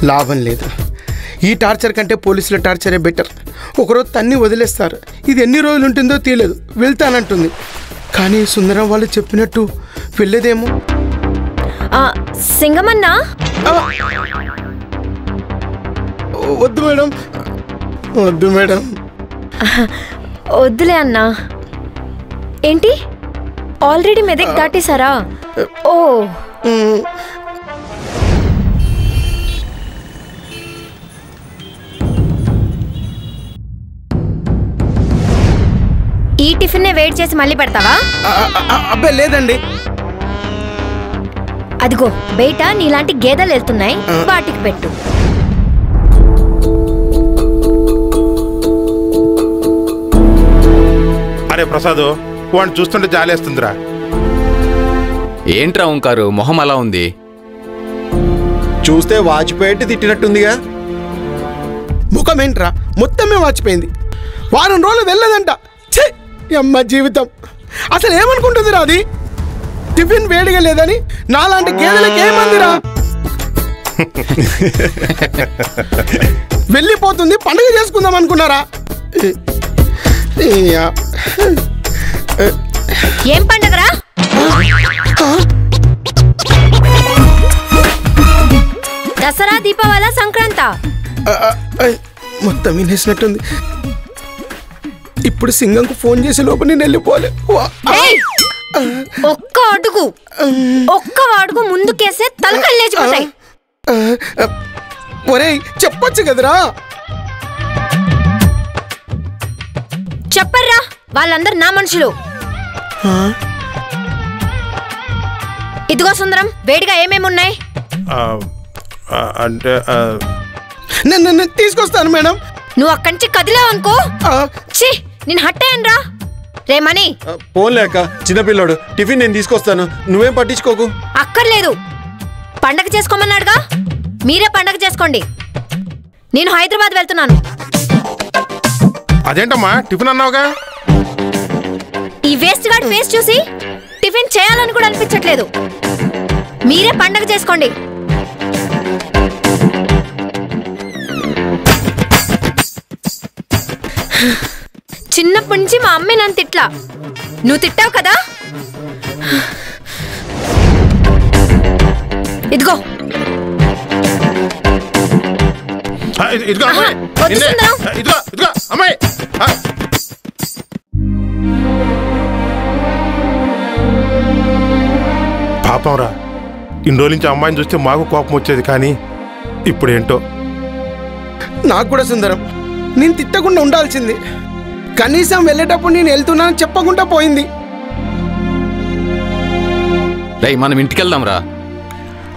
లాభం లేదు. ఈ టార్చర్ కంటే పోలీసుల టార్చరే బెటర్. ఒకరోజు తన్ని వదిలేస్తారు. ఇది ఎన్ని రోజులు ఉంటుందో తెలియదు. వెళ్తానంటుంది, కానీ సుందరం వాళ్ళు చెప్పినట్టు వెళ్ళేదేమో. సింగమన్నా వద్దు మేడం, వద్దు మేడం. వద్దులే అన్నా. ఏంటి ఆల్రెడీ మెదక్ దాటేశారా? ఓ ఈ టిఫిన్ వెయిట్ చేసి మళ్ళీ పెడతావా? అబ్బే లేదండి. అదిగో బయట నీలాంటి గేదెలు వెళ్తున్నాయి, వాటికి పెట్టు. అరే ప్రసాద్, వాడిని చూస్తుంటే జాలేస్తుందిరా. ఏంట్రా ఓంకారు, మొహం అలా ఉంది? చూస్తే వాచిపోయేట్టు తిట్టినట్టుందిగా. ముఖం ఏంట్రా, మొత్తమే వాచిపోయింది. వారం రోజులు వెళ్ళదంట. ఛే, అమ్మ జీవితం. అసలు ఏమనుకుంటుందిరా అది? టిఫిన్ వేడిగా లేదని నాలాంటి గేదెలకి ఏమందిరా? వెళ్ళిపోతుంది, పండుగ చేసుకుందాం అనుకున్నారా? ఏం పండుగరా? దసరా, దీపావళి, సంక్రాంత మొత్తం వినేసినట్టుంది. ఇప్పుడు సింగంకు ఫోన్ చేసే లోపు నేను వెళ్ళిపోలే. ఒక్క అడుగు ముందుకేసే తలకాయలు లేచిపోతాయి. ఒరేయ్ చెప్పొచ్చు కదరా. చెప్పర్రా, వాళ్ళందరూ నా మనుషులు. ఇదిగో సుందరం, వేడిగా ఏమేమి ఉన్నాయి? అంటే నేను తీసుకొస్తాను మేడం. నువ్వు అక్కడి నుంచి కదిలేవు అనుకో, నేను హట్టేయనురా. రే మనీ, పోన్లేక చిన్నపిల్లాడు, టిఫిన్ నేను తీసుకొస్తాను, నువ్వేం పట్టించుకోకు. అక్కర్లేదు, పండగ చేసుకోమన్నాడుగా, మీరే పండగ చేసుకోండి. నేను హైదరాబాద్ వెళ్తున్నాను. అదేంటమ్మా టిఫిన్ అన్నావుగా? ఈ వేస్ట్ గార్డ్ ఫేస్ చూసి టిఫిన్ చేయాలని కూడా అనిపించట్లేదు. మీరే పండగ చేసుకోండి. చిన్నప్పటి నుంచి మా అమ్మే నన్ను తిట్లా, నువ్వు తిట్టావు కదా. ఇదిగో అమ్మాయి. పాపంరా, ఇన్ని రోజుల నుంచి అమ్మాయిని చూస్తే మాకు కోపం వచ్చేది, కానీ ఇప్పుడేంటో. నాకు కూడా సుందరం, నేను తిట్టకుండా ఉండాల్సింది. కనీసం వెళ్ళేటప్పుడు నేను వెళ్తున్నానని చెప్పకుండా పోయింది. మనం ఇంటికి వెళ్దాం రా.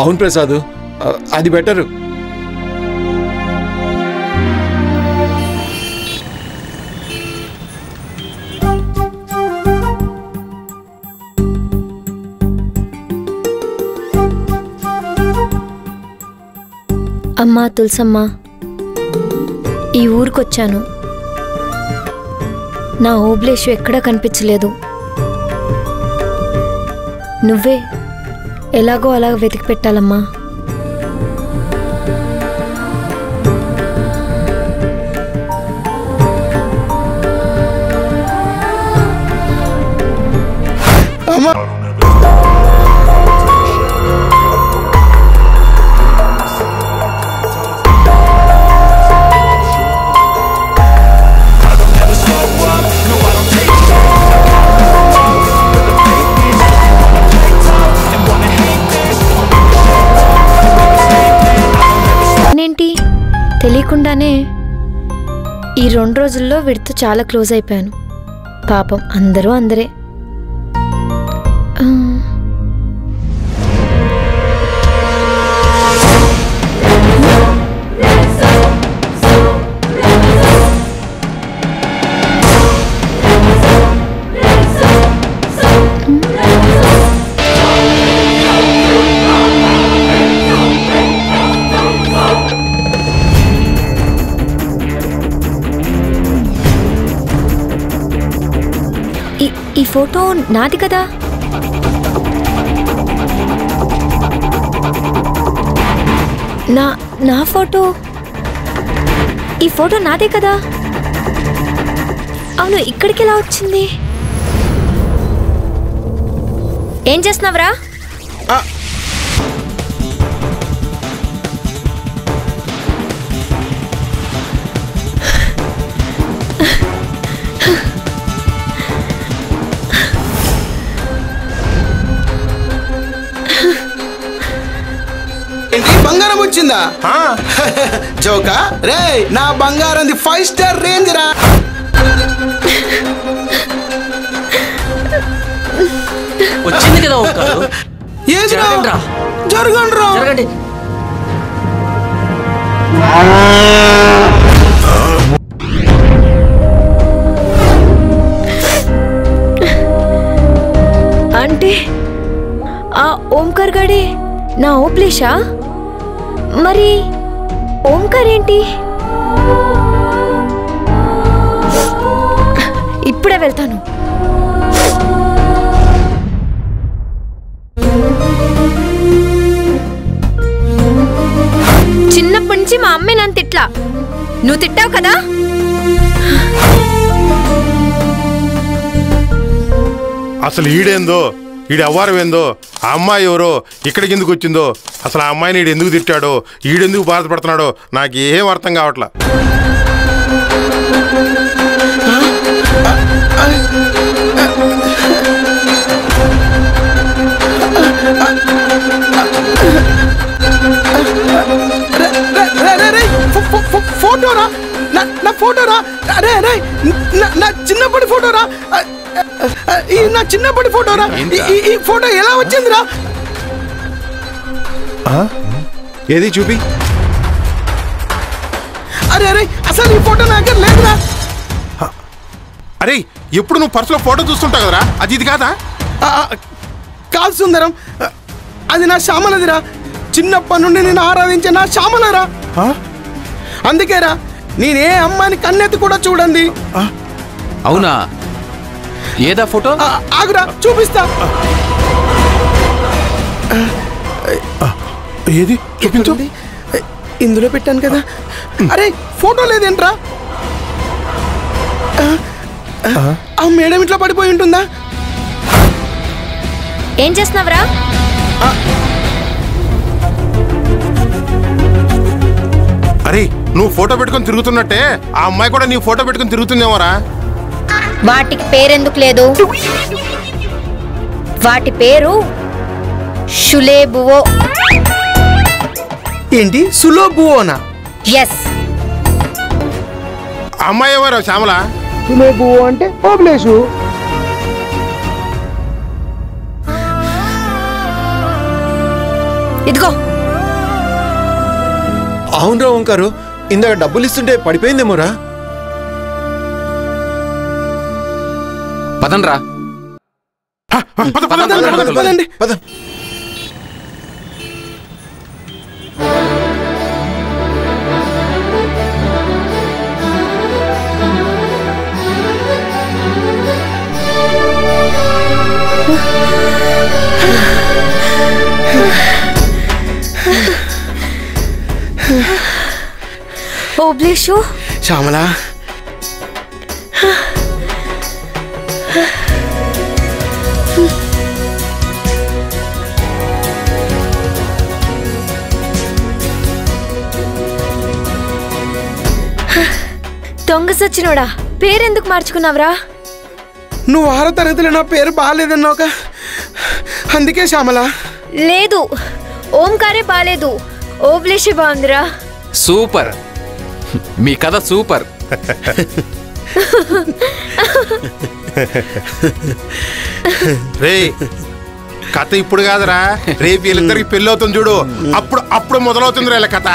అవును ప్రసాద్, అది బెటరు. అమ్మా తులసమ్మ, ఈ ఊరికొచ్చాను. నా ఓబ్లేషు ఎక్కడా కనిపించలేదు. నువ్వే ఎలాగో అలాగ వెతికి పెట్టాలమ్మా. తెలియకుండానే ఈ 2 రోజుల్లో వీడితో చాలా క్లోజ్ అయిపోయాను. పాపం అందరూ అందరే. ఈ ఫోటో నాది కదా? నా ఫోటో, ఈ ఫోటో నాదే కదా. అవును, ఇక్కడికి ఎలా వచ్చింది? ఏం చేస్తున్నావురా? బంగారం వచ్చిందా? జోకా రే, నా బంగారం 5 స్టార్ రేంజ్ రా. వచ్చింది కదా ఓంకారు. జరగండి రా. అంటే ఆ ఓంకార్ గడే నా ఓప్లేషా? మరి ఓంకార్ ఏంటి? ఇప్పుడే వెళ్తాను. చిన్నప్పటి నుంచి మా అమ్మే నన్ను తిట్లా, నువ్వు తిట్టావు కదా. అసలు ఈడేందో, ఈడు అవ్వారం ఏందో, ఆ అమ్మాయి ఎవరో, ఇక్కడికి ఎందుకు వచ్చిందో, అసలు ఆ అమ్మాయిని ఈడు ఎందుకు తిట్టాడో, ఈడెందుకు బాధపడుతున్నాడో నాకు ఏం అర్థం కావట్లా. ఫోటోరా, నా ఫోటోరా. అరే అరే, నా చిన్నప్పటి ఫోటోరా. నా చిన్నప్పటి ఫోటోరా. ఈ ఫోటో ఎలా వచ్చిందిరా? ఏది చూపి. అరే అరే, అసలు ఈ ఫోటో నా దగ్గర లేదురా. అరే, ఎప్పుడు నువ్వు పర్సులో ఫోటో చూస్తుంటావు కదరా, అది ఇది కాదా? కాదు సుందరం, అది నా శ్యామలదిరా. చిన్నప్పటి నుండి నేను ఆరాధించే నా శ్యామలరా. అందుకేరా నేనే అమ్మాయిని కన్నెత్తి కూడా చూడండి. అవునా? ఏదా ఫోటో? ఆగురా, చూపిస్తా. ఏది చూపించు. ఇందులో పెట్టాను కదా. అరే, ఫోటో లేదేంట్రా? ఆ మేడం ఇట్లా పడిపోయి ఉంటుందా? ఏం చేస్తున్నావురా? అరే, నువ్వు ఫోటో పెట్టుకొని తిరుగుతున్నట్టే ఆ అమ్మాయి కూడా నీ ఫోటో పెట్టుకొని తిరుగుతుందేమోరా. వాటికి పేరెందుకు లేదు? వాటి పేరు షులేబువో. ఏంటి సులోబువోనా? ఎస్. ఆ అమ్మాయి ఎవరో శ్యామల? సులోబువో అంటే ఓబ్లేషు. ఇదిగో. అవునరా ఓంకారు, ఇందాక డబ్బులు ఇస్తుంటే పడిపోయిందేమోరా. పదండ్రా. పదండి. పద. ఓబ్లేషు. శ్యామల, దొంగ సచ్చినోడా, పేరెందుకు మార్చుకున్నావురా? నువ్వు 6వ తరగతిలో నా పేరు బాగాలేదన్నావుగా, అందుకే శ్యామల. లేదు, ఓంకారే బాలేదు, ఓబ్లేషే బాగుందిరా. సూపర్, మీ కథ సూపర్. రే, కథ ఇప్పుడు కాదురా, రేపు వీళ్ళిద్దరికి పెళ్ళి అవుతుంది చూడు, అప్పుడు మొదలవుతుంది రా కథ.